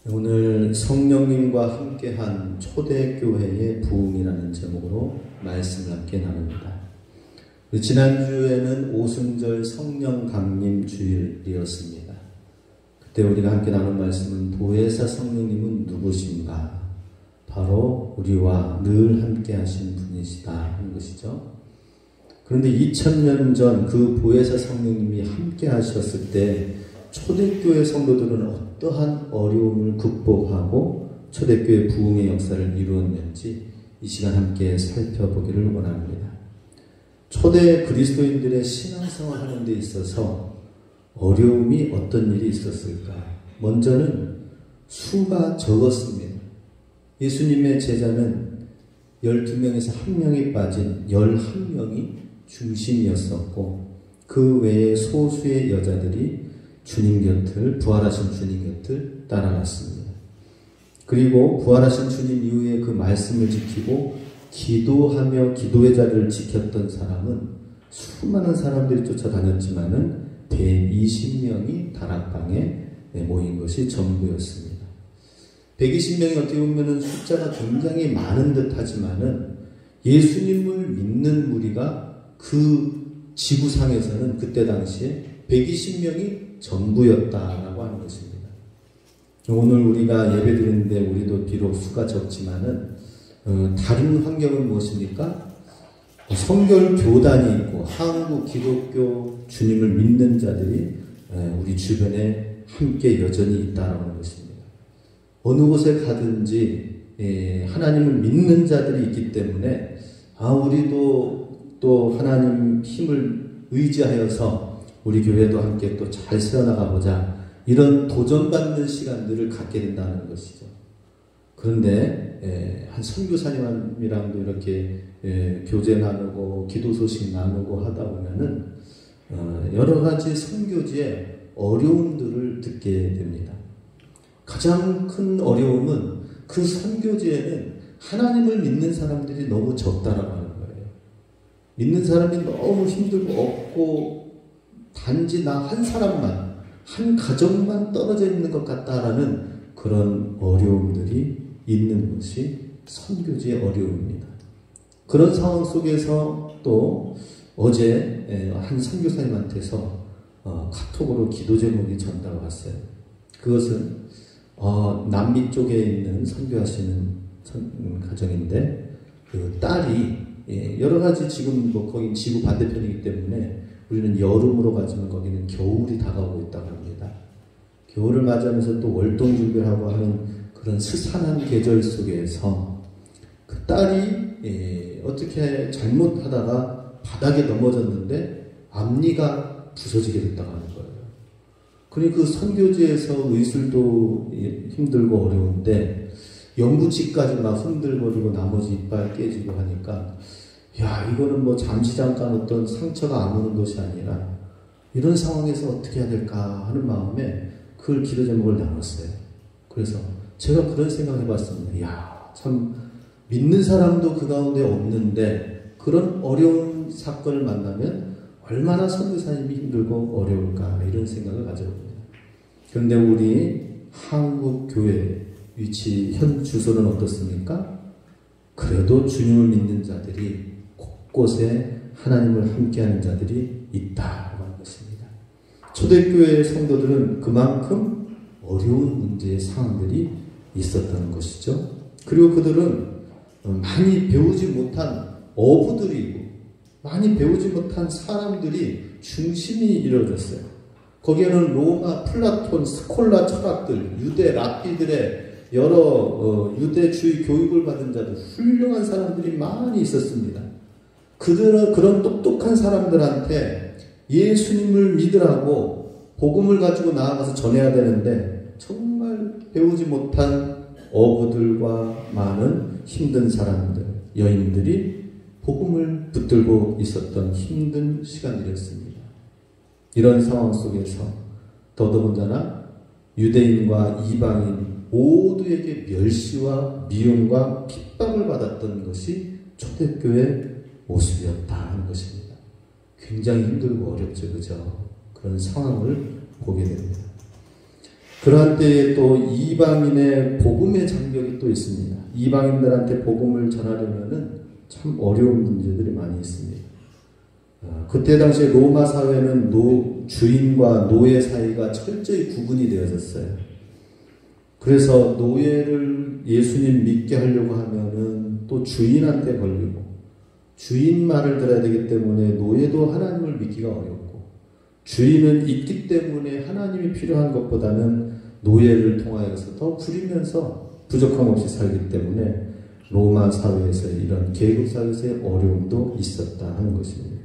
오늘 성령님과 함께한 초대교회의 부흥이라는 제목으로 말씀을 함께 나눕니다. 지난주에는 오순절 성령 강림 주일이었습니다. 그때 우리가 함께 나눈 말씀은 보혜사 성령님은 누구신가? 바로 우리와 늘 함께 하신 분이시다 하는 것이죠. 그런데 2000년 전 그 보혜사 성령님이 함께 하셨을 때 초대교회 성도들은 어떠한 어려움을 극복하고 초대교회 부흥의 역사를 이루었는지 이 시간 함께 살펴보기를 원합니다. 초대 그리스도인들의 신앙생활 하는 데 있어서 어려움이 어떤 일이 있었을까? 먼저는 수가 적었습니다. 예수님의 제자는 12명에서 1명이 빠진 11명이 중심이었었고 그 외에 소수의 여자들이 주님 곁을, 부활하신 주님 곁을 따라갔습니다. 그리고 부활하신 주님 이후에 그 말씀을 지키고 기도하며 기도의 자리를 지켰던 사람은 수많은 사람들이 쫓아다녔지만은 120명이 다락방에 모인 것이 전부였습니다. 120명이 어떻게 보면 숫자가 굉장히 많은 듯 하지만은 예수님을 믿는 무리가 그 지구상에서는 그때 당시에 120명이 전부였다라고 하는 것입니다. 오늘 우리가 예배 드리는데 우리도 비록 수가 적지만은 다른 환경은 무엇입니까? 성결 교단이 있고 한국 기독교 주님을 믿는 자들이 우리 주변에 함께 여전히 있다라는 것입니다. 어느 곳에 가든지 하나님을 믿는 자들이 있기 때문에 우리도 또 하나님 힘을 의지하여서 우리 교회도 함께 또 잘 세워나가 보자, 이런 도전받는 시간들을 갖게 된다는 것이죠. 그런데 한 선교사님이랑도 이렇게 교제 나누고 기도 소식 나누고 하다 보면은 여러 가지 선교지의 어려움들을 듣게 됩니다. 가장 큰 어려움은 그 선교지에는 하나님을 믿는 사람들이 너무 적다라고 하는 거예요. 믿는 사람이 너무 힘들고 없고 단지 나 한 사람만, 한 가정만 떨어져 있는 것 같다라는 그런 어려움들이 있는 것이 선교지의 어려움입니다. 그런 상황 속에서 또 어제 한 선교사님한테서 카톡으로 기도 제목이 전달 왔어요. 그것은 남미 쪽에 있는 선교하시는 가정인데 그 딸이 여러 가지 지금 뭐 거기 지구 반대편이기 때문에 우리는 여름으로 가지만 거기는 겨울이 다가오고 있다고 합니다. 겨울을 맞이하면서 또 월동 준비를 하고 하는 그런 스산한 계절 속에서 그 딸이 어떻게 잘못하다가 바닥에 넘어졌는데 앞니가 부서지게 됐다고 하는 거예요. 그러니 그 선교지에서 의술도 힘들고 어려운데 영구치까지 막 흔들거리고 나머지 이빨 깨지고 하니까 이거는 뭐 잠시 잠깐 어떤 상처가 아무는 것이 아니라 이런 상황에서 어떻게 해야 될까 하는 마음에 그 기도 제목을 나눴어요. 그래서 제가 그런 생각을 해봤습니다. 참 믿는 사람도 그 가운데 없는데 그런 어려운 사건을 만나면 얼마나 선교사님이 힘들고 어려울까, 이런 생각을 가져봅니다. 그런데 우리 한국 교회 위치 현 주소는 어떻습니까? 그래도 주님을 믿는 자들이 곳곳에 하나님을 함께하는 자들이 있다고 하는 것입니다. 초대교회의 성도들은 그만큼 어려운 문제의 상황들이 있었다는 것이죠. 그리고 그들은 많이 배우지 못한 어부들이고 많이 배우지 못한 사람들이 중심이 이루어졌어요. 거기에는 로마, 플라톤, 스콜라 철학들, 유대 랍비들의 여러 유대주의 교육을 받은 자들, 훌륭한 사람들이 많이 있었습니다. 그들은 그런 똑똑한 사람들한테 예수님을 믿으라고 복음을 가지고 나아가서 전해야 되는데 정말 배우지 못한 어부들과 많은 힘든 사람들, 여인들이 복음을 붙들고 있었던 힘든 시간들이었습니다. 이런 상황 속에서 더더군다나 유대인과 이방인 모두에게 멸시와 미움과 핍박을 받았던 것이 초대교회 모습이었다 하는 것입니다. 굉장히 힘들고 어렵죠, 그죠? 그런 상황을 보게 됩니다. 그러한 때에 또 이방인의 복음의 장벽이 또 있습니다. 이방인들한테 복음을 전하려면은 참 어려운 문제들이 많이 있습니다. 그때 당시에 로마 사회는 주인과 노예 사이가 철저히 구분이 되어졌어요. 그래서 노예를 예수님 믿게 하려고 하면은 또 주인한테 걸리고, 주인 말을 들어야 되기 때문에 노예도 하나님을 믿기가 어렵고, 주인은 있기 때문에 하나님이 필요한 것보다는 노예를 통하여서 더 부리면서 부족함 없이 살기 때문에 로마 사회에서 이런 계급 사회에서의 어려움도 있었다 하는 것입니다.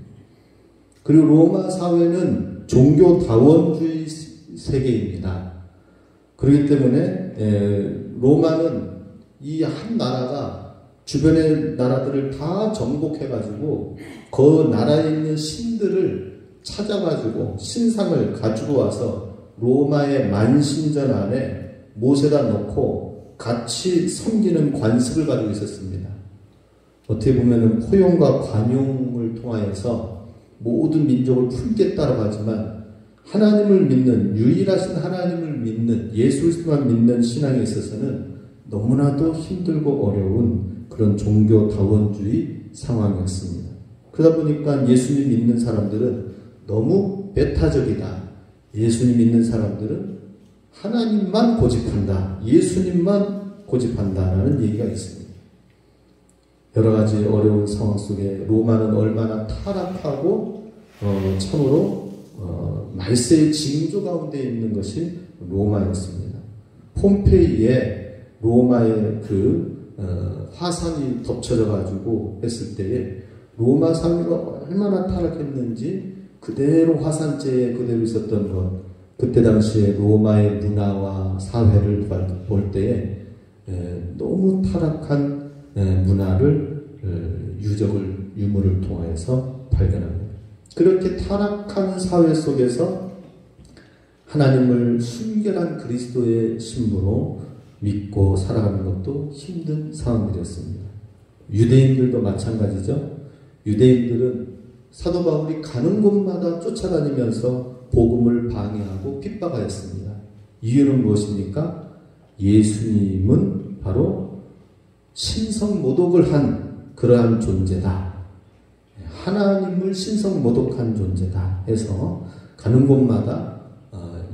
그리고 로마 사회는 종교다원주의 세계입니다. 그렇기 때문에 로마는 이 한 나라가 주변의 나라들을 다 정복해가지고 그 나라에 있는 신들을 찾아가지고 신상을 가지고 와서 로마의 만신전 안에 모세다 놓고 같이 섬기는 관습을 가지고 있었습니다. 어떻게 보면 포용과 관용을 통하여서 모든 민족을 품겠다라고 하지만 하나님을 믿는, 유일하신 하나님을 믿는, 예수 그리스도만 믿는 신앙에 있어서는 너무나도 힘들고 어려운 그런 종교다원주의 상황이었습니다. 그러다 보니까 예수님 믿는 사람들은 너무 배타적이다. 예수님 믿는 사람들은 하나님만 고집한다. 예수님만 고집한다라는 얘기가 있습니다. 여러 가지 어려운 상황 속에 로마는 얼마나 타락하고 참으로 말세의 징조 가운데 있는 것이 로마였습니다. 폼페이에 로마의 화산이 덮쳐져 가지고 했을 때에 로마 사회가 얼마나 타락했는지 그대로 화산재에 그대로 있었던 것, 그때 당시에 로마의 문화와 사회를 볼 때에 너무 타락한 문화를 유물을 통해서 발견합니다. 그렇게 타락한 사회 속에서 하나님을 순결한 그리스도의 신부로 믿고 살아가는 것도 힘든 상황들이었습니다. 유대인들도 마찬가지죠. 유대인들은 사도 바울이 가는 곳마다 쫓아다니면서 복음을 방해하고 핍박하였습니다. 이유는 무엇입니까? 예수님은 바로 신성모독을 한 그러한 존재다. 하나님을 신성모독한 존재다 해서 가는 곳마다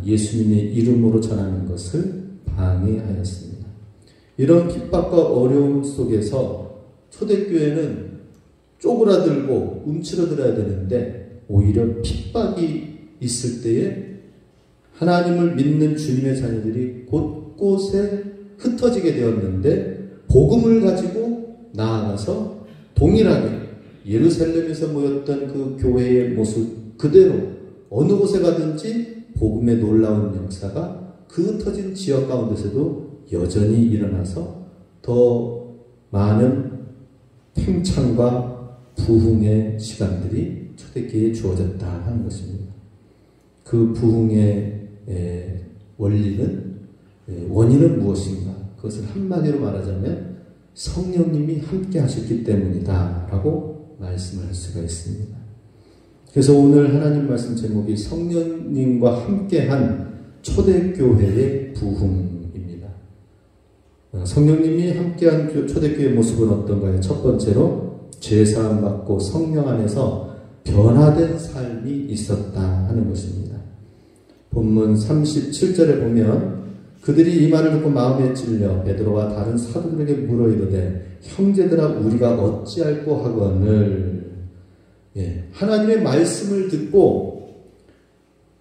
예수님의 이름으로 전하는 것을 방해하였습니다. 이런 핍박과 어려움 속에서 초대교회는 쪼그라들고 움츠러들어야 되는데 오히려 핍박이 있을 때에 하나님을 믿는 주님의 자녀들이 곳곳에 흩어지게 되었는데 복음을 가지고 나아가서 동일하게 예루살렘에서 모였던 그 교회의 모습 그대로 어느 곳에 가든지 복음의 놀라운 역사가 그 흩어진 지역 가운데서도 여전히 일어나서 더 많은 팽창과 부흥의 시간들이 초대교회에 주어졌다 하는 것입니다. 그 부흥의 원인은 무엇인가? 그것을 한마디로 말하자면 성령님이 함께 하셨기 때문이다 라고 말씀을 할 수가 있습니다. 그래서 오늘 하나님 말씀 제목이 성령님과 함께한 초대교회의 부흥입니다. 성령님이 함께한 초대교회의 모습은 어떤가요? 첫 번째로 죄사함 받고 성령 안에서 변화된 삶이 있었다 하는 것입니다. 본문 37절에 보면 그들이 이 말을 듣고 마음에 찔려 베드로와 다른 사도들에게 물어 이르되 형제들아 우리가 어찌할꼬 하거늘. 하나님의 말씀을 듣고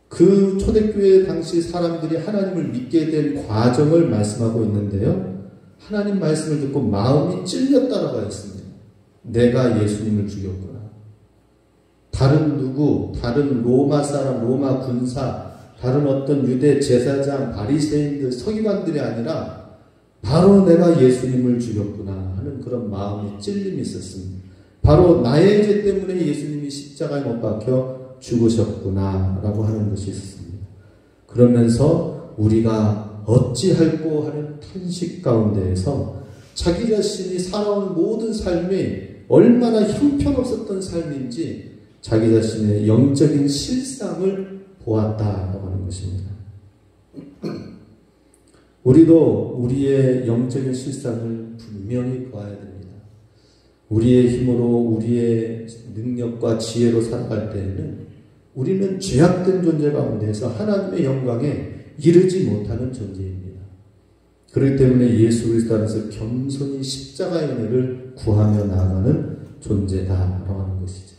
그 초대교회 당시 사람들이 하나님을 믿게 된 과정을 말씀하고 있는데요. 하나님 말씀을 듣고 마음이 찔렸다라고 했습니다. 내가 예수님을 죽였구나. 다른 로마 사람, 로마 군사, 다른 어떤 유대 제사장, 바리새인들, 서기관들이 아니라 바로 내가 예수님을 죽였구나 하는 그런 마음의 찔림이 있었습니다. 바로 나의 죄 때문에 예수님이 십자가에 못 박혀 죽으셨구나 라고 하는 것이 있었습니다. 그러면서 우리가 어찌할꼬 하는 탄식 가운데에서 자기 자신이 살아온 모든 삶이 얼마나 형편없었던 삶인지 자기 자신의 영적인 실상을 보았다라고 하는 것입니다. 우리도 우리의 영적인 실상을 분명히 봐야 됩니다. 우리의 힘으로 우리의 능력과 지혜로 살아갈 때에는 우리는 죄악된 존재 가운데서 하나님의 영광에 이르지 못하는 존재입니다. 그렇기 때문에 예수 그리스도 안에서 겸손히 십자가의 은혜를 구하며 나아가는 존재다라고 하는 것이죠.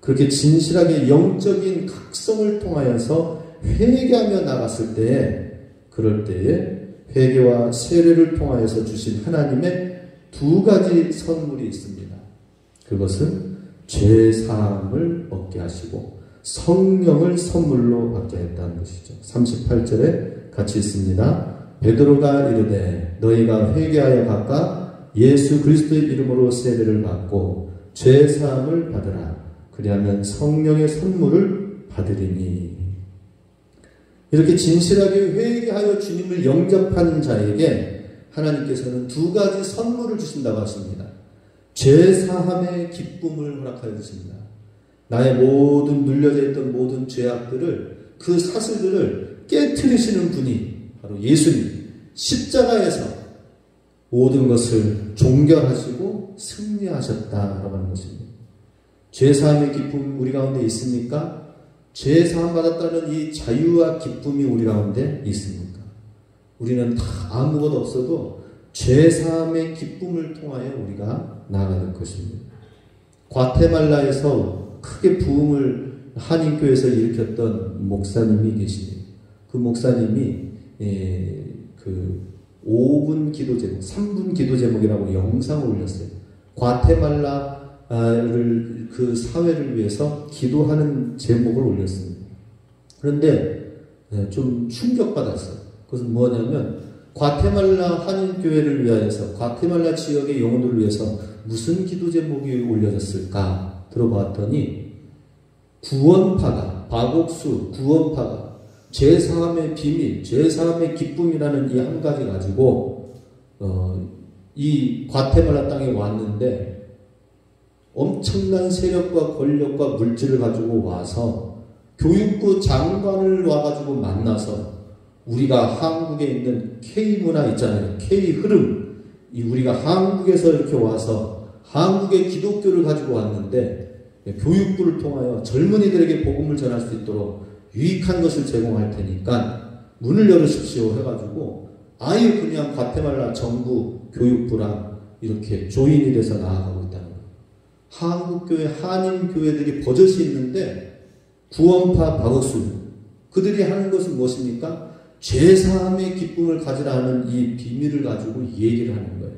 그렇게 진실하게 영적인 각성을 통하여서 회개하며 나갔을 때에, 그럴 때에 회개와 세례를 통하여서 주신 하나님의 두 가지 선물이 있습니다. 그것은 죄 사함을 얻게 하시고 성령을 선물로 받게 했다는 것이죠. 38절에 같이 있습니다. 베드로가 이르되 너희가 회개하여 각각 예수 그리스도의 이름으로 세례를 받고 죄 사함을 받으라. 그리하면 성령의 선물을 받으리니. 이렇게 진실하게 회개하여 주님을 영접하는 자에게 하나님께서는 두 가지 선물을 주신다고 하십니다. 죄 사함의 기쁨을 허락하여 주십니다. 나의 모든 눌려져 있던 모든 죄악들을, 그 사슬들을 깨트리시는 분이 바로 예수님, 십자가에서 모든 것을 종결하시고 승리하셨다라고 하는 것입니다. 죄 사함의 기쁨 우리 가운데 있습니까? 죄 사함 받았다는 이 자유와 기쁨이 우리 가운데 있습니까? 우리는 다 아무것도 없어도 죄 사함의 기쁨을 통하여 우리가 나아가는 것입니다. 과테말라에서 크게 부흥을 한인교회에서 일으켰던 목사님이 계십니다. 그 목사님이 그 5분 기도 제목, 3분 기도 제목이라고 영상을 올렸어요. 과테말라를 그 사회를 위해서 기도하는 제목을 올렸습니다. 그런데 좀 충격받았어요. 그것은 뭐냐면 과테말라 한인교회를 위하여서, 과테말라 지역의 영혼들을 위해서 무슨 기도 제목이 올려졌을까 들어봤더니 구원파가, 바곡수 구원파가 죄사함의 비밀, 죄사함의 기쁨이라는 이 한 가지 가지고 이 과테말라 땅에 왔는데 엄청난 세력과 권력과 물질을 가지고 와서 교육부 장관을 와가지고 만나서 우리가 한국에 있는 K문화 있잖아요. K흐름. 우리가 한국에서 이렇게 와서 한국의 기독교를 가지고 왔는데 교육부를 통하여 젊은이들에게 복음을 전할 수 있도록 유익한 것을 제공할 테니까 문을 열으십시오 해가지고 아예 그냥 과테말라 정부 교육부랑 이렇게 조인이 돼서 나아가고 있다는 거예요. 한국교회, 한인교회들이 버젓이 있는데 구원파 바곡수 그들이 하는 것은 무엇입니까? 죄사함의 기쁨을 가지라는 이 비밀을 가지고 얘기를 하는 거예요.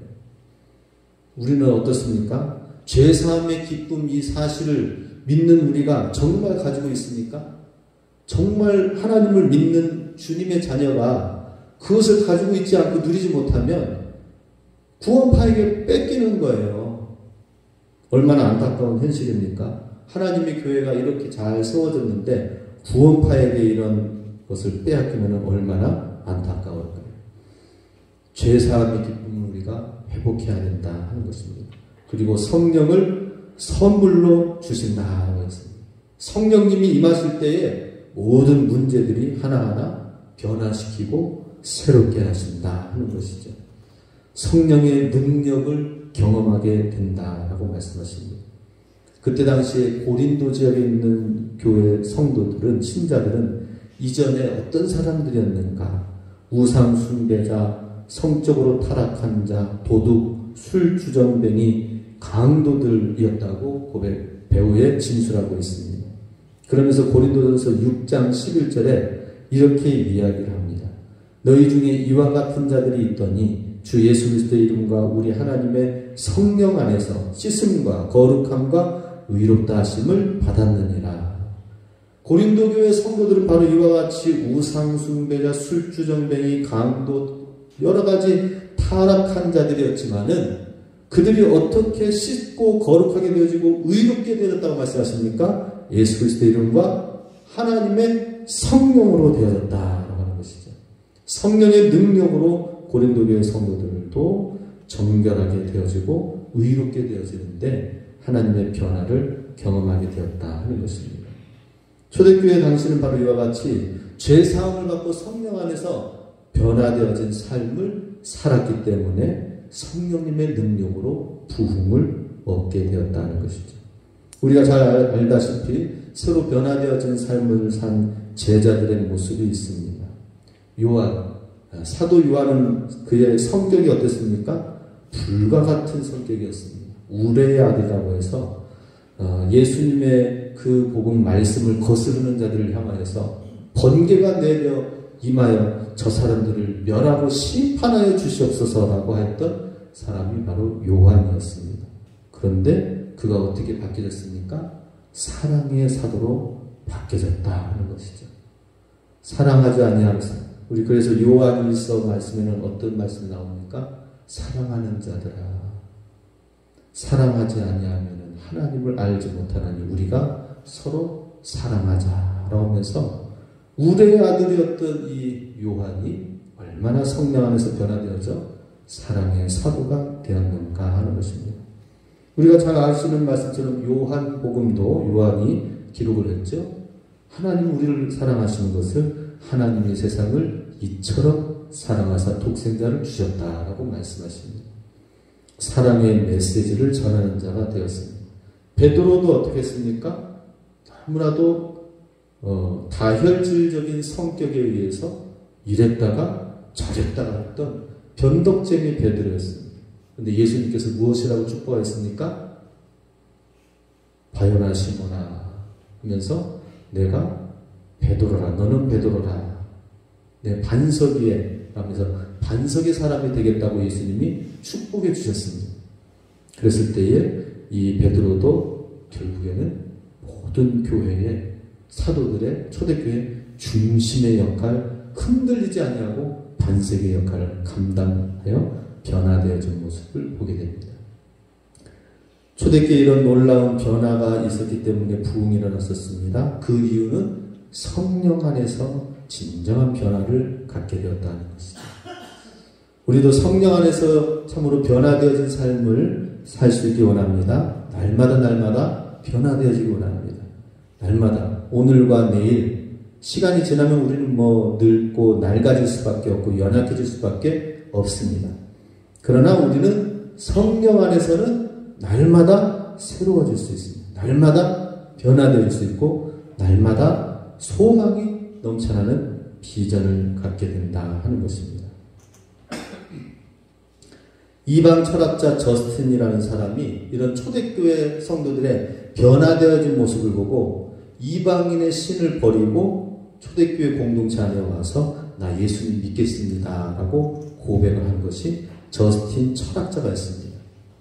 우리는 어떻습니까? 죄사함의 기쁨 이 사실을 믿는 우리가 정말 가지고 있습니까? 정말 하나님을 믿는 주님의 자녀가 그것을 가지고 있지 않고 누리지 못하면 구원파에게 뺏기는 거예요. 얼마나 안타까운 현실입니까? 하나님의 교회가 이렇게 잘 세워졌는데 구원파에게 이런 것을 빼앗기면 얼마나 안타까울까요? 죄사함의 기쁨을 우리가 회복해야 된다 하는 것입니다. 그리고 성령을 선물로 주신다고 했습니다. 성령님이 임하실 때에 모든 문제들이 하나하나 변화시키고 새롭게 하신다 하는 것이죠. 성령의 능력을 경험하게 된다라고 말씀하십니다. 그때 당시에 고린도 지역에 있는 교회 성도들은, 신자들은 이전에 어떤 사람들이었는가? 우상 숭배자, 성적으로 타락한 자, 도둑, 술주정뱅이, 강도들이었다고 배후에 진술하고 있습니다. 그러면서 고린도전서 6장 11절에 이렇게 이야기를 합니다. 너희 중에 이와 같은 자들이 있더니 주 예수 그리스도의 이름과 우리 하나님의 성령 안에서 씻음과 거룩함과 의롭다 하심을 받았느니라. 고린도 교회 성도들은 바로 이와 같이 우상 숭배자, 술주정뱅이, 강도, 여러 가지 타락한 자들이었지만은 그들이 어떻게 씻고 거룩하게 되어지고 의롭게 되었다고 말씀하십니까? 예수 그리스도의 이름과 하나님의 성령으로 되어졌다라고 하는 것이죠. 성령의 능력으로 고린도 교회 성도들도 정결하게 되어지고 의롭게 되어지는데 하나님의 변화를 경험하게 되었다 하는 것입니다. 초대교회 당시는 바로 이와 같이 죄사함을 받고 성령 안에서 변화되어진 삶을 살았기 때문에 성령님의 능력으로 부흥을 얻게 되었다는 것이죠. 우리가 잘 알다시피 서로 변화되어진 삶을 산 제자들의 모습이 있습니다. 사도 요한은 그의 성격이 어땠습니까? 불과 같은 성격이었습니다. 우레의 아들이라고 해서 예수님의 그 복음 말씀을 거스르는 자들을 향하여서 번개가 내려 임하여 저 사람들을 멸하고 심판하여 주시옵소서라고 했던 사람이 바로 요한이었습니다. 그런데 그가 어떻게 바뀌어졌습니까? 사랑의 사도로 바뀌어졌다 하는 것이죠. 사랑하지 아니하면서 우리 그래서 요한일서 말씀에는 어떤 말씀이 나옵니까? 사랑하는 자들아, 사랑하지 아니하면 하나님을 알지 못하나니 우리가 서로 사랑하자라고 하면서 우레의 아들이었던 이 요한이 얼마나 성령 안에서 변화되어져 사랑의 사도가 되었는가 하는 것입니다. 우리가 잘 아시는 말씀처럼 요한복음도 요한이 기록을 했죠. 하나님 우리를 사랑하시는 것을 하나님이 세상을 이처럼 사랑하사 독생자를 주셨다라고 말씀하십니다. 사랑의 메시지를 전하는 자가 되었습니다. 베드로도 어떻게 했습니까? 너무나도 다혈질적인 성격에 의해서 이랬다가 저랬다가 했던 변덕쟁이 베드로였습니다. 그런데 예수님께서 무엇이라고 축복하였습니까? 바요나 시모나 하면서 내가 베드로라, 너는 베드로라, 내 반석 위에 하면서 반석의 사람이 되겠다고 예수님이 축복해 주셨습니다. 그랬을 때에 이 베드로도 결국에는 모든 교회의 사도들의 초대교회 중심의 역할, 흔들리지 아니하고 반석의 역할을 감당하여 변화되어진 모습을 보게 됩니다. 초대교회에 이런 놀라운 변화가 있었기 때문에 부흥이 일어났었습니다. 그 이유는 성령 안에서 진정한 변화를 갖게 되었다는 것이죠. 우리도 성령 안에서 참으로 변화되어진 삶을 살 수 있기 원합니다. 날마다 변화되어지기 원합니다. 날마다 오늘과 내일 시간이 지나면 우리는 늙고 낡아질 수밖에 없고 연약해질 수밖에 없습니다. 그러나 우리는 성령 안에서는 날마다 새로워질 수 있습니다. 날마다 변화될 수 있고 날마다 소망이 넘쳐나는 비전을 갖게 된다 하는 것입니다. 이방 철학자 저스틴이라는 사람이 이런 초대교회 성도들의 변화되어진 모습을 보고 이방인의 신을 버리고 초대교회 공동체 안에 와서 나 예수님 믿겠습니다 라고 고백을 한 것이 저스틴 철학자가였습니다.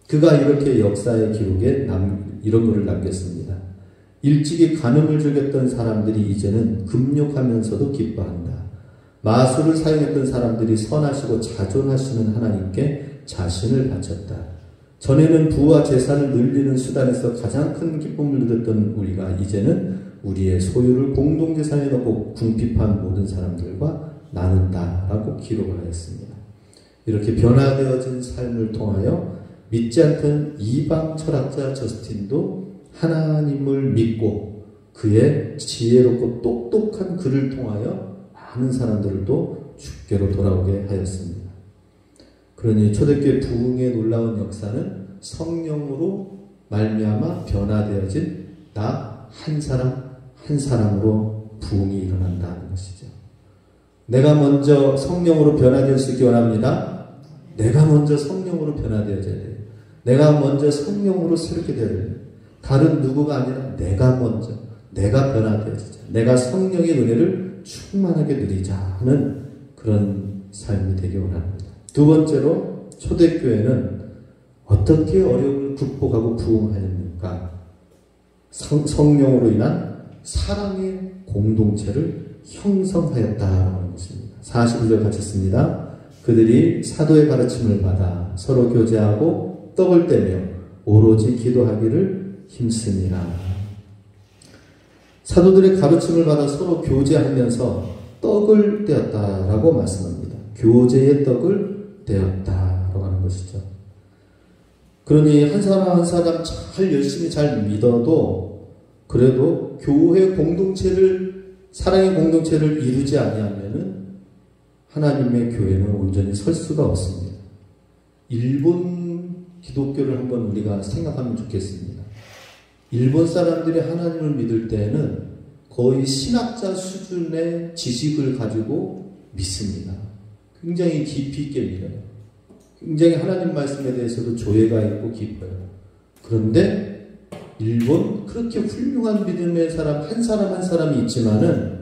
그가 이렇게 역사의 기록에 이런 글을 남겼습니다. 일찍이 간음을 즐겼던 사람들이 이제는 금욕하면서도 기뻐한다. 마술을 사용했던 사람들이 선하시고 자존하시는 하나님께 자신을 바쳤다. 전에는 부와 재산을 늘리는 수단에서 가장 큰 기쁨을 누렸던 우리가 이제는 우리의 소유를 공동재산에 넣고 궁핍한 모든 사람들과 나눈다라고 기록을 하였습니다. 이렇게 변화되어진 삶을 통하여 믿지 않던 이방 철학자 저스틴도 하나님을 믿고 그의 지혜롭고 똑똑한 글을 통하여 많은 사람들을 또 주께로 돌아오게 하였습니다. 그러니 초대교회 부흥의 놀라운 역사는 성령으로 말미암아 변화되어진 나 한 사람 한 사람으로 부흥이 일어난다는 것이죠. 내가 먼저 성령으로 변화될 수 있기 원합니다. 내가 먼저 성령으로 변화되어져야 돼요. 내가 먼저 성령으로 새롭게 되어야 돼요. 다른 누구가 아니라 내가 먼저, 내가 변화되어지자. 내가 성령의 은혜를 충만하게 누리자 하는 그런 삶이 되기 원합니다. 두 번째로 초대교회는 어떻게 어려움을 극복하고 부흥하였는가? 성령으로 인한 사랑의 공동체를 형성하였다라고 하는 것입니다. 41절 같이 씁니다. 그들이 사도의 가르침을 받아 서로 교제하고 떡을 떼며 오로지 기도하기를 힘쓰니라. 사도들의 가르침을 받아 서로 교제하면서 떡을 떼었다라고 말씀합니다. 교제의 떡을 떼었다라고 하는 것이죠. 그러니 한 사람 한 사람 잘 열심히 잘 믿어도 그래도 교회 공동체를 사랑의 공동체를 이루지 아니하면은 하나님의 교회는 온전히 설 수가 없습니다. 일본 기독교를 한번 우리가 생각하면 좋겠습니다. 일본 사람들이 하나님을 믿을 때에는 거의 신학자 수준의 지식을 가지고 믿습니다. 굉장히 깊이 있게 믿어요. 굉장히 하나님 말씀에 대해서도 조예가 있고 깊어요. 그런데 일본 그렇게 훌륭한 믿음의 사람 한 사람 한 사람이 있지만은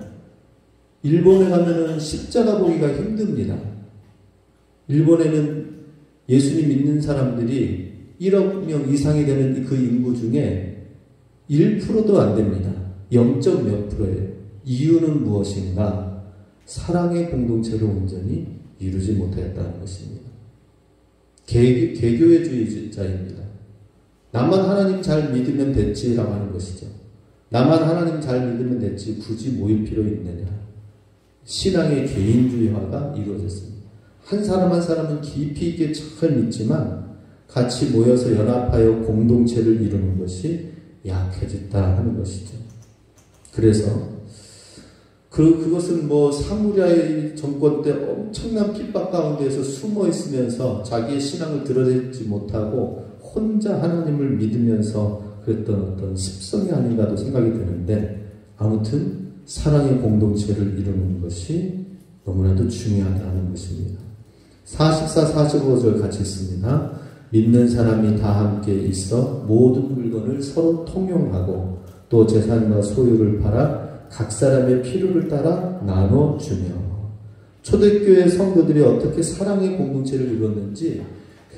일본에 가면은 십자가 보기가 힘듭니다. 일본에는 예수님 믿는 사람들이 1억 명 이상이 되는 그 인구 중에 1%도 안 됩니다. 0. 몇 %예요. 이유는 무엇인가? 사랑의 공동체를 온전히 이루지 못했다는 것입니다. 개교회주의자입니다. 나만 하나님 잘 믿으면 됐지라고 하는 것이죠. 나만 하나님 잘 믿으면 됐지 굳이 모일 필요 있느냐. 신앙의 개인주의화가 이루어졌습니다. 한 사람 한 사람은 깊이 있게 잘 믿지만 같이 모여서 연합하여 공동체를 이루는 것이 약해졌다 하는 것이죠. 그래서 그것은 사무라이 정권 때 엄청난 핍박 가운데에서 숨어 있으면서 자기의 신앙을 드러내지 못하고 혼자 하나님을 믿으면서 그랬던 어떤 습성이 아닌가도 생각이 드는데, 아무튼 사랑의 공동체를 이루는 것이 너무나도 중요하다는 것입니다. 44, 45절 같이 있습니다. 믿는 사람이 다 함께 있어 모든 물건을 서로 통용하고 또 재산과 소유를 팔아 각 사람의 필요를 따라 나눠주며. 초대교회 성도들이 어떻게 사랑의 공동체를 이뤘는지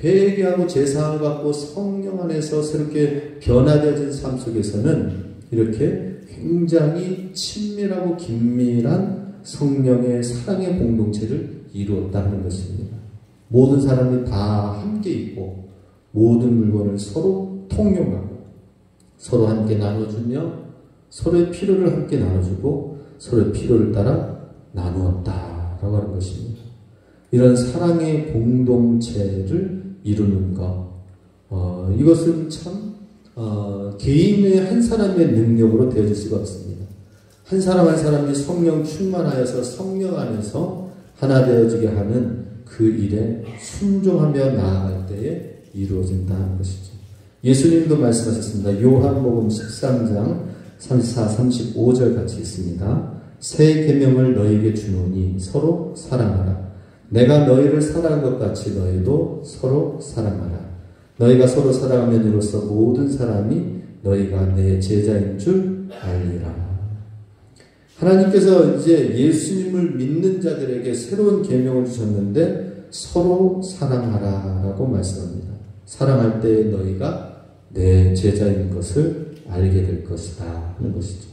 회개하고 제사함을 받고 성령 안에서 새롭게 변화되어진 삶 속에서는 이렇게 굉장히 친밀하고 긴밀한 성령의 사랑의 공동체를 이루었다는 것입니다. 모든 사람이 다 함께 있고 모든 물건을 서로 통용하고 서로 함께 나눠주며 서로의 필요를 함께 나눠주고 서로의 필요를 따라 나누었다라고 하는 것입니다. 이런 사랑의 공동체를 이루는 것, 이것은 참 개인의 한 사람의 능력으로 되어질 수가 없습니다. 한 사람 한 사람이 성령 충만하여서 성령 안에서 하나 되어지게 하는 그 일에 순종하며 나아갈 때에 이루어진다는 것이죠. 예수님도 말씀하셨습니다. 요한복음 13장 34, 35절 같이 있습니다. 새 계명을 너희에게 주노니 서로 사랑하라. 내가 너희를 사랑한 것 같이 너희도 서로 사랑하라. 너희가 서로 사랑하면 이로써 모든 사람이 너희가 내 제자인 줄 알리라. 하나님께서 이제 예수님을 믿는 자들에게 새로운 계명을 주셨는데 서로 사랑하라라고 말씀합니다. 사랑할 때 너희가 내 제자인 것을 알게 될 것이다 하는 것이죠.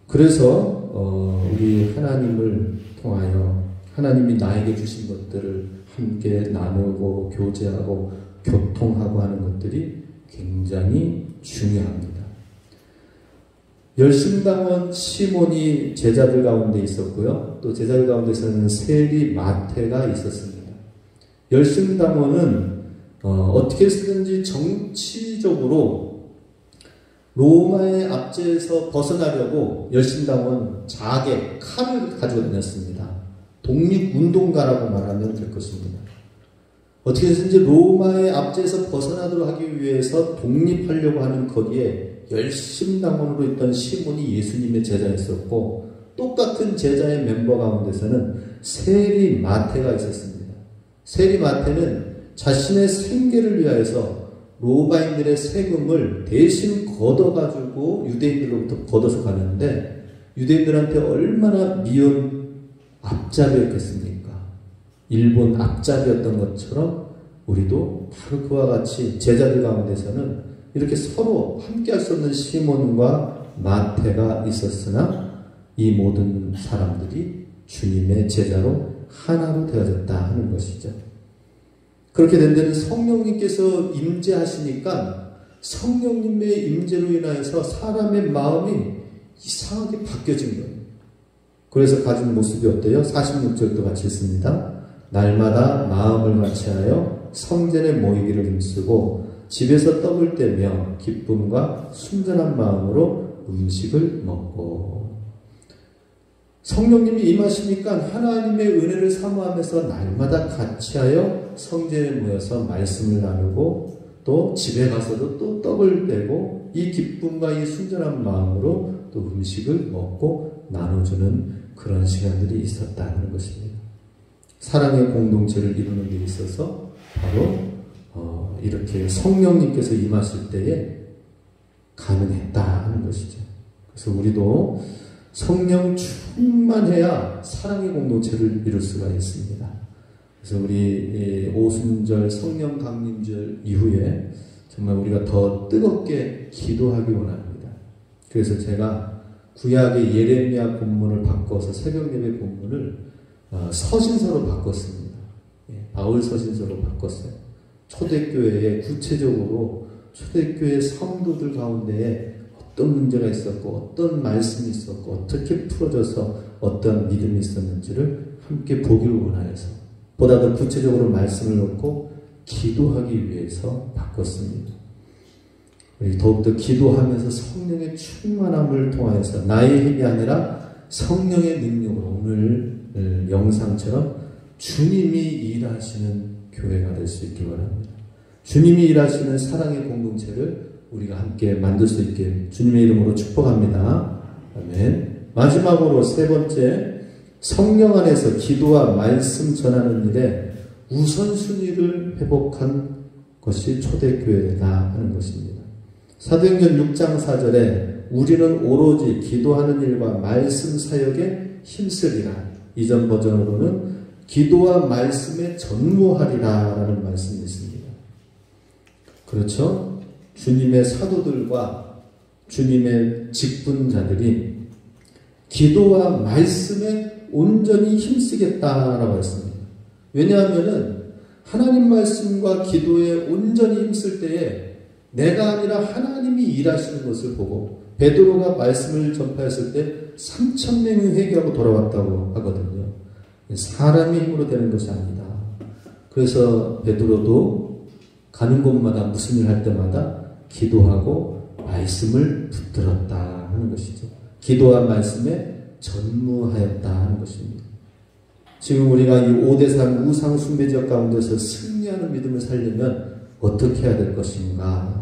그래서 우리 하나님을 통하여 하나님이 나에게 주신 것들을 함께 나누고 교제하고 교통하고 하는 것들이 굉장히 중요합니다. 열심당원 시몬이 제자들 가운데 있었고요. 또 제자들 가운데서는 세리 마태가 있었습니다. 열심당원은 어떻게 쓰든지 정치적으로 로마의 압제에서 벗어나려고 열심당원 자개, 칼을 가지고 다녔습니다. 독립운동가라고 말하면 될 것입니다. 어떻게 해서든지 로마의 압제에서 벗어나도록 하기 위해서 독립하려고 하는 거기에 열심당원으로 있던 시몬이 예수님의 제자였었고, 똑같은 제자의 멤버 가운데서는 세리 마태가 있었습니다. 세리 마태는 자신의 생계를 위하여서 로마인들의 세금을 대신 걷어가지고 유대인들로부터 걷어서 가는데 유대인들한테 얼마나 미운 앞잡이였겠습니까? 일본 앞잡이였던 것처럼 우리도 바로 그와 같이 제자들 가운데서는 이렇게 서로 함께 할 수 없는 시몬과 마태가 있었으나 이 모든 사람들이 주님의 제자로 하나로 되어졌다 하는 것이죠. 그렇게 된 데는 성령님께서 임재하시니까 성령님의 임재로 인하여서 사람의 마음이 이상하게 바뀌어진 거예요. 그래서 가진 모습이 어때요? 46절도 같이 있습니다. 날마다 마음을 같이하여 성전에 모이기를 힘쓰고 집에서 떡을 떼며 기쁨과 순전한 마음으로 음식을 먹고. 성령님이 임하시니까 하나님의 은혜를 사모하면서 날마다 같이하여 성전에 모여서 말씀을 나누고 또 집에 가서도 또 떡을 떼고 이 기쁨과 이 순전한 마음으로 또 음식을 먹고 나눠주는 그런 시간들이 있었다는 것입니다. 사랑의 공동체를 이루는 데 있어서 바로 이렇게 성령님께서 임하실 때에 가능했다 하는 것이죠. 그래서 우리도 성령 충만해야 사랑의 공동체를 이룰 수가 있습니다. 그래서 우리 오순절 성령 강림절 이후에 정말 우리가 더 뜨겁게 기도하기 원합니다. 그래서 제가 구약의 예레미야 본문을 바꿔서 새벽 예배 본문을 서신서로 바꿨습니다. 바울 서신서로 바꿨어요. 초대교회에 구체적으로 초대교회 성도들 가운데에 어떤 문제가 있었고 어떤 말씀이 있었고 어떻게 풀어져서 어떤 믿음이 있었는지를 함께 보기를 원하여서 보다 더 구체적으로 말씀을 놓고 기도하기 위해서 바꿨습니다. 우리 더욱더 기도하면서 성령의 충만함을 통하여서 나의 힘이 아니라 성령의 능력으로 오늘 영상처럼 주님이 일하시는 교회가 될 수 있기 바랍니다. 주님이 일하시는 사랑의 공동체를 우리가 함께 만들 수 있게 주님의 이름으로 축복합니다. 아멘. 마지막으로 세 번째, 성령 안에서 기도와 말씀 전하는 일에 우선순위를 회복한 것이 초대교회다 하는 것입니다. 사도행전 6장 4절에 우리는 오로지 기도하는 일과 말씀 사역에 힘쓰리라. 이전 버전으로는 기도와 말씀에 전무하리라 라는 말씀이 있습니다. 그렇죠? 주님의 사도들과 주님의 직분자들이 기도와 말씀에 온전히 힘쓰겠다라고 했습니다. 왜냐하면은 하나님 말씀과 기도에 온전히 힘쓸 때에 내가 아니라 하나님이 일하시는 것을 보고 베드로가 말씀을 전파했을 때 3,000명이 회개하고 돌아왔다고 하거든요. 사람의 힘으로 되는 것이 아니다. 그래서 베드로도 가는 곳마다 무슨 일 할 때마다 기도하고 말씀을 붙들었다 하는 것이죠. 기도와 말씀에 전무하였다 하는 것입니다. 지금 우리가 이 5대3 우상 숭배 지역 가운데서 승리하는 믿음을 살려면 어떻게 해야 될 것인가?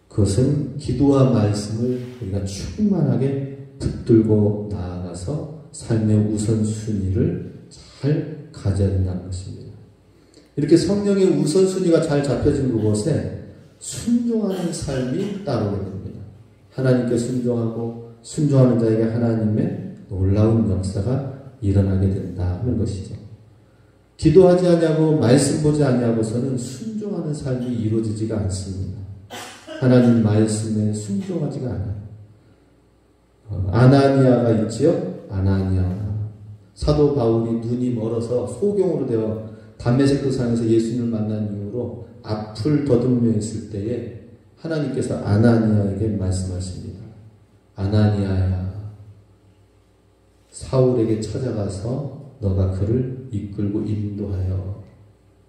그것은 기도와 말씀을 우리가 충만하게 붙들고 나아가서 삶의 우선순위를 잘 가져야 된다는 것입니다. 이렇게 성령의 우선순위가 잘 잡혀진 그곳에 순종하는 삶이 따르게 됩니다. 하나님께 순종하고 순종하는 자에게 하나님의 놀라운 역사가 일어나게 된다 하는 것이죠. 기도하지 않냐고 말씀 보지 않냐고서는 순종하는 삶이 이루어지지가 않습니다. 하나님 말씀에 순종하지가 않아요. 아나니아가 있지요? 아나니아. 사도 바울이 눈이 멀어서 소경으로 되어 담메섹도 산에서 예수님을 만난 이후로 앞을 더듬며 있을 때에 하나님께서 아나니아에게 말씀하십니다. 아나니아야, 사울에게 찾아가서 너가 그를 이끌고 인도하여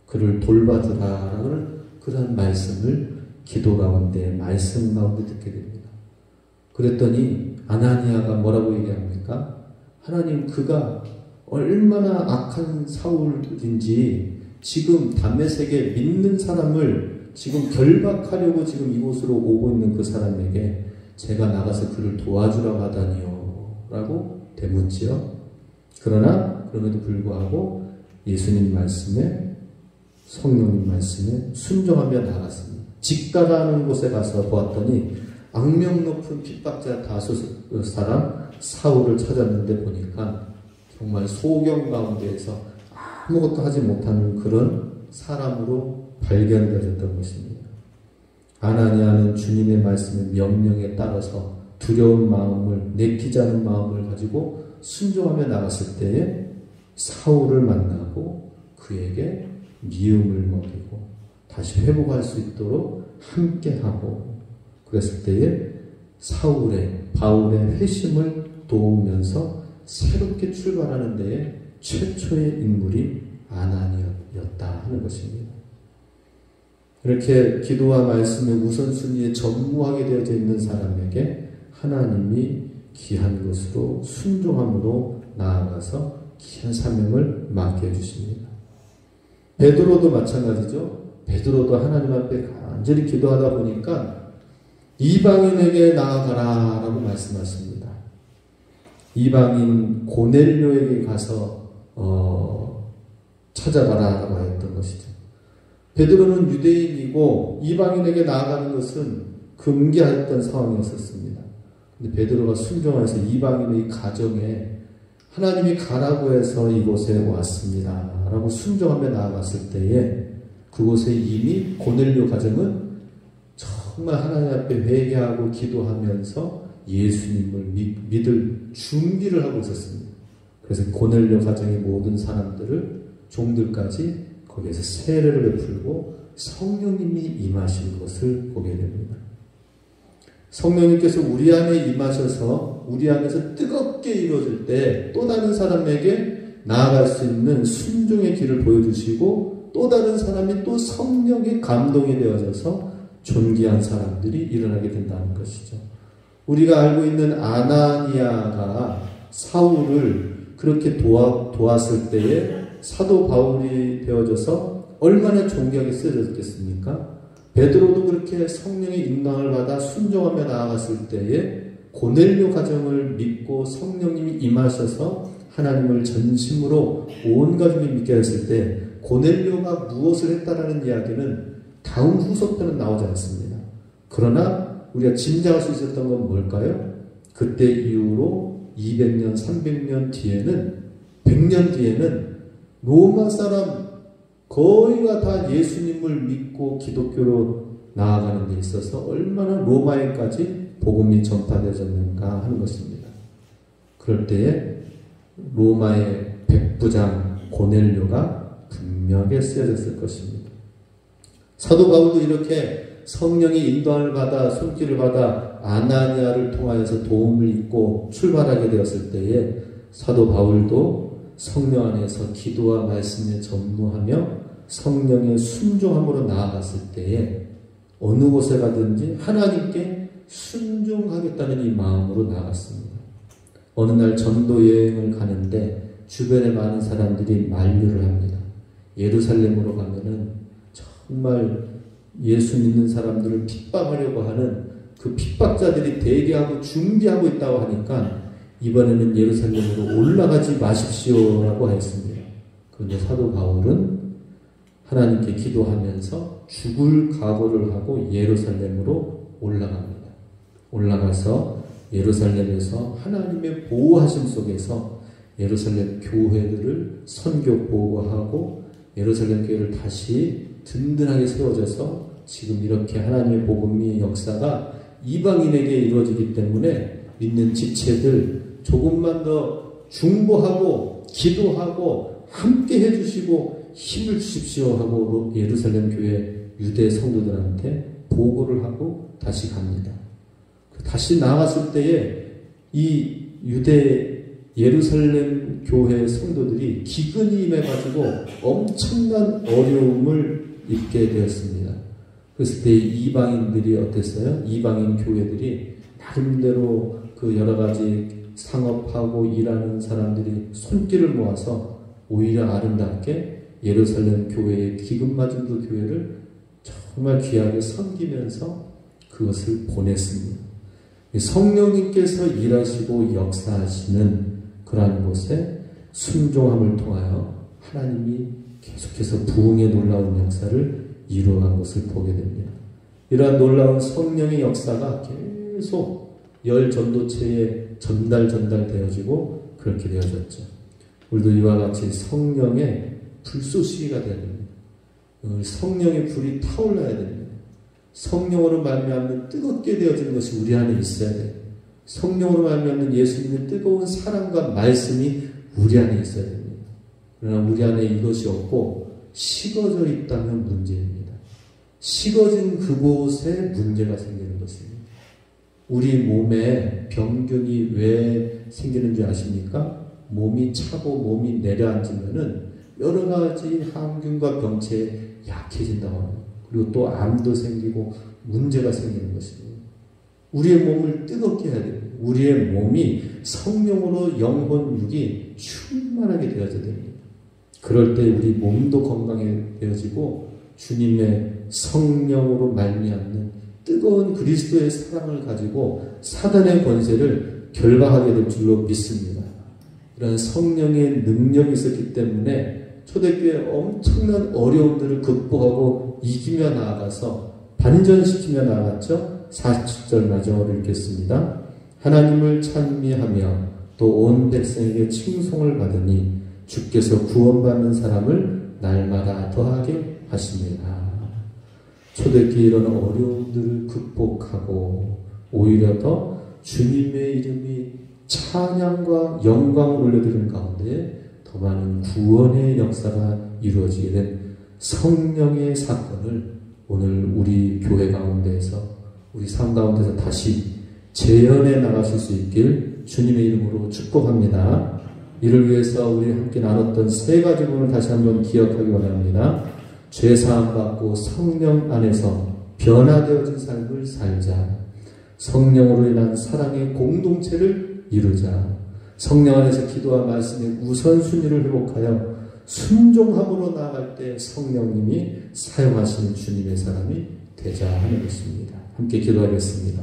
그를 돌봐주라라는 그런 말씀을 기도 가운데 말씀 가운데 듣게 됩니다. 그랬더니 아나니아가 뭐라고 얘기합니까? 하나님, 그가 얼마나 악한 사울인지 지금 담메섹에 믿는 사람을 지금 결박하려고 지금 이곳으로 오고 있는 그 사람에게 제가 나가서 그를 도와주라고 하다니요 라고 되묻지요. 그러나 그럼에도 불구하고 예수님 말씀에 성령님 말씀에 순종하며 나갔습니다. 직가라는 곳에 가서 보았더니 악명 높은 핍박자 다섯 사람 사울을 찾았는데 보니까 정말 소경 가운데에서 아무것도 하지 못하는 그런 사람으로 발견되었던 것입니다. 아나니아는 주님의 말씀의 명령에 따라서 두려운 마음을, 내키지 않은 마음을 가지고 순종하며 나갔을 때에 사울을 만나고 그에게 미움을 먹이고 다시 회복할 수 있도록 함께하고 그랬을 때에 바울의 회심을 도우면서 새롭게 출발하는 데에 최초의 인물이 아나니아였다 하는 것입니다. 이렇게 기도와 말씀의 우선순위에 전무하게 되어져 있는 사람에게 하나님이 귀한 것으로 순종함으로 나아가서 귀한 사명을 맡게 해주십니다. 베드로도 마찬가지죠. 베드로도 하나님 앞에 간절히 기도하다 보니까 이방인에게 나아가라 라고 말씀하십니다. 이방인 고넬료에게 가서 찾아가라 라고 했던 것이죠. 베드로는 유대인이고 이방인에게 나아가는 것은 금기했던 상황이었습니다. 근데 베드로가 순종해서 이방인의 가정에 하나님이 가라고 해서 이곳에 왔습니다 라고 순종하며 나아갔을 때에 그곳에 이미 고넬료 가정은 정말 하나님 앞에 회개하고 기도하면서 예수님을 믿을 준비를 하고 있었습니다. 그래서 고넬료 가정의 모든 사람들을 종들까지 거기에서 세례를 베풀고 성령님이 임하신 것을 보게 됩니다. 성령님께서 우리 안에 임하셔서 우리 안에서 뜨겁게 이루어질 때 또 다른 사람에게 나아갈 수 있는 순종의 길을 보여주시고 또 다른 사람이 또 성령의 감동이 되어져서 존귀한 사람들이 일어나게 된다는 것이죠. 우리가 알고 있는 아나니아가 사울을 그렇게 도왔을 때에 사도 바울이 되어져서 얼마나 존귀하게 쓰여졌겠습니까? 베드로도 그렇게 성령의 인도함을 받아 순종하며 나아갔을 때에 고넬료 가정을 믿고 성령님이 임하셔서 하나님을 전심으로 온 가족이 믿게 했을 때 고넬료가 무엇을 했다라는 이야기는 다음 후속편은 나오지 않습니다. 그러나 우리가 짐작할 수 있었던 건 뭘까요? 그때 이후로 200년, 300년 뒤에는 100년 뒤에는 로마 사람 거의가 다 예수님을 믿고 기독교로 나아가는 데 있어서 얼마나 로마에까지 복음이 전파되어졌는가 하는 것입니다. 그럴 때에 로마의 백부장 고넬료가 분명하게 쓰여졌을 것입니다. 사도 바울도 이렇게 성령의 인도함을 받아 손길을 받아 아나니아를 통하여서 도움을 입고 출발하게 되었을 때에 사도 바울도 성령 안에서 기도와 말씀에 전무하며 성령의 순종함으로 나아갔을 때에 어느 곳에 가든지 하나님께 순종하겠다는 이 마음으로 나아갔습니다. 어느 날 전도 여행을 가는데 주변에 많은 사람들이 만류를 합니다. 예루살렘으로 가면은 정말 예수 믿는 사람들을 핍박하려고 하는 그 핍박자들이 대기하고 준비하고 있다고 하니까 이번에는 예루살렘으로 올라가지 마십시오라고 했습니다. 그런데 사도 바울은 하나님께 기도하면서 죽을 각오를 하고 예루살렘으로 올라갑니다. 올라가서 예루살렘에서 하나님의 보호하심 속에서 예루살렘 교회들을 선교 보고하고 예루살렘 교회를 다시 든든하게 세워져서 지금 이렇게 하나님의 복음의 역사가 이방인에게 이루어지기 때문에 믿는 지체들 조금만 더 중보하고 기도하고 함께 해주시고 힘을 주십시오 하고 예루살렘 교회 유대 성도들한테 보고를 하고 다시 갑니다. 다시 나갔을 때에 이 유대 예루살렘 교회 성도들이 기근이 임해가지고 엄청난 어려움을 입게 되었습니다. 그랬을 때 이방인들이 어땠어요? 이방인 교회들이 나름대로 그 여러 가지 상업하고 일하는 사람들이 손길을 모아서 오히려 아름답게 예루살렘 교회의 기근맞은 그 교회를 정말 귀하게 섬기면서 그것을 보냈습니다. 성령님께서 일하시고 역사하시는 그러한 곳에 순종함을 통하여 하나님이 계속해서 부흥의 놀라운 역사를 이루어간 것을 보게 됩니다. 이러한 놀라운 성령의 역사가 계속 열 전도체에 전달되어지고 그렇게 되어졌죠. 우리도 이와 같이 성령의 불쏘시개가 되어야 됩니다. 성령의 불이 타올라야 됩니다. 성령으로 말미암는 뜨겁게 되어지는 것이 우리 안에 있어야 돼요. 성령으로 말미암는 예수님의 뜨거운 사랑과 말씀이 우리 안에 있어야 됩니다. 그러나 우리 안에 이것이 없고 식어져 있다면 문제입니다. 식어진 그곳에 문제가 생기는 것입니다. 우리 몸에 병균이 왜 생기는 줄 아십니까? 몸이 차고 몸이 내려앉으면은 여러 가지 항균과 병체에 약해진다고 합니다. 그리고 또 암도 생기고 문제가 생기는 것입니다. 우리의 몸을 뜨겁게 해야 됩니다. 우리의 몸이 성령으로 영혼, 육이 충만하게 되어져야 됩니다. 그럴 때 우리 몸도 건강해지고 주님의 성령으로 말미암는 뜨거운 그리스도의 사랑을 가지고 사단의 권세를 결박하게 될 줄로 믿습니다. 이런 성령의 능력이 있었기 때문에 초대교회 엄청난 어려움들을 극복하고 이기며 나아가서 반전시키며 나아갔죠. 47절 마지막으로 읽겠습니다. 하나님을 찬미하며 또 온 백성에게 칭송을 받으니 주께서 구원받는 사람을 날마다 더하게 하십니다. 초대교회 이런 어려움들을 극복하고 오히려 더 주님의 이름이 찬양과 영광을 올려드리는 가운데 더 많은 구원의 역사가 이루어지게 된 성령의 사건을 오늘 우리 교회 가운데에서 우리 삶 가운데서 다시 재현해 나가실 수 있길 주님의 이름으로 축복합니다. 이를 위해서 우리 함께 나눴던 세 가지 부분을 다시 한번 기억하기 원합니다. 죄사함 받고 성령 안에서 변화되어진 삶을 살자. 성령으로 인한 사랑의 공동체를 이루자. 성령 안에서 기도와 말씀의 우선순위를 회복하여 순종함으로 나아갈 때 성령님이 사용하시는 주님의 사람이 되자 하는 것입니다. 함께 기도하겠습니다.